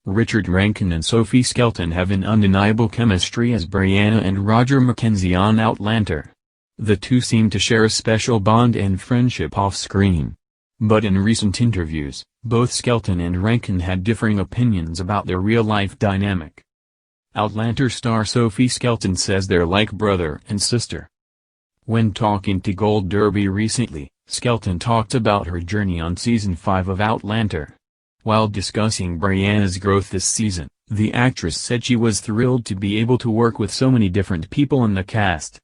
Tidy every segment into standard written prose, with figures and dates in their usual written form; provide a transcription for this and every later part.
Richard Rankin and Sophie Skelton have an undeniable chemistry as Brianna and Roger Mackenzie on Outlander. The two seem to share a special bond and friendship off-screen. But in recent interviews, both Skelton and Rankin had differing opinions about their real-life dynamic. Outlander star Sophie Skelton says they're like brother and sister. When talking to Gold Derby recently, Skelton talked about her journey on Season 5 of Outlander. While discussing Brianna's growth this season, the actress said she was thrilled to be able to work with so many different people in the cast.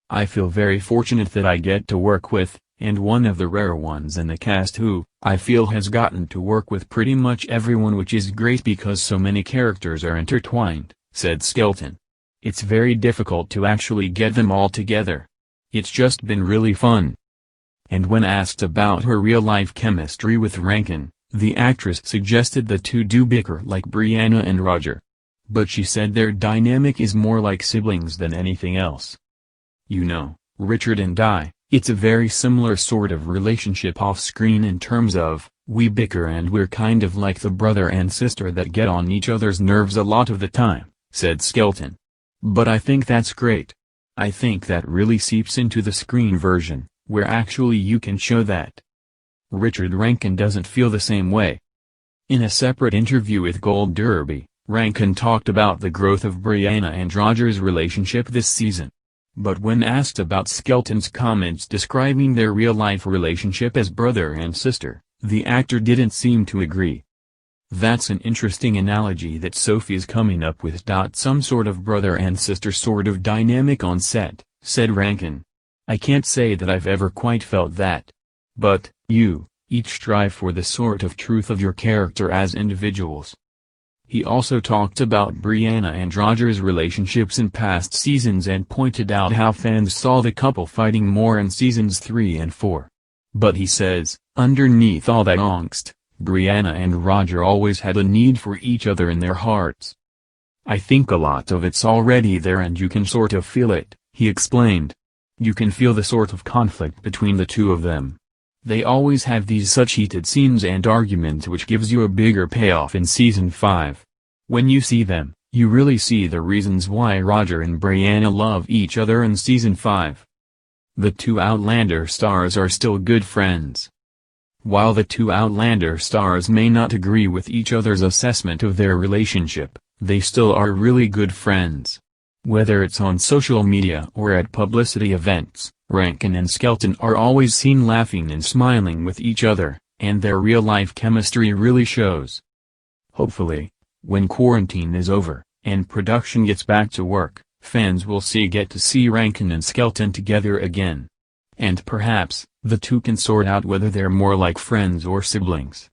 "I feel very fortunate that I get to work with, and one of the rare ones in the cast who, I feel has gotten to work with pretty much everyone, which is great because so many characters are intertwined," said Skelton. "It's very difficult to actually get them all together. It's just been really fun." And when asked about her real-life chemistry with Rankin, the actress suggested the two do bicker like Brianna and Roger. But she said their dynamic is more like siblings than anything else. "You know, Richard and I, it's a very similar sort of relationship off-screen in terms of, we bicker and we're kind of like the brother and sister that get on each other's nerves a lot of the time," said Skelton. "But I think that's great. I think that really seeps into the screen version, where actually you can show that." Richard Rankin doesn't feel the same way. In a separate interview with Gold Derby, Rankin talked about the growth of Brianna and Roger's relationship this season. But when asked about Skelton's comments describing their real-life relationship as brother and sister, the actor didn't seem to agree. "That's an interesting analogy that Sophie's coming up with. Some sort of brother and sister sort of dynamic on set," said Rankin. "I can't say that I've ever quite felt that. But, you, each strive for the sort of truth of your character as individuals." He also talked about Brianna and Roger's relationships in past seasons and pointed out how fans saw the couple fighting more in seasons 3 and 4. But he says, underneath all that angst, Brianna and Roger always had a need for each other in their hearts. "I think a lot of it's already there and you can sort of feel it," he explained. "You can feel the sort of conflict between the two of them. They always have these such heated scenes and arguments, which gives you a bigger payoff in Season 5. When you see them, you really see the reasons why Roger and Brianna love each other in Season 5. The two Outlander stars are still good friends. While the two Outlander stars may not agree with each other's assessment of their relationship, they still are really good friends. Whether it's on social media or at publicity events, Rankin and Skelton are always seen laughing and smiling with each other, and their real-life chemistry really shows. Hopefully, when quarantine is over, and production gets back to work, fans will get to see Rankin and Skelton together again. And perhaps, the two can sort out whether they're more like friends or siblings.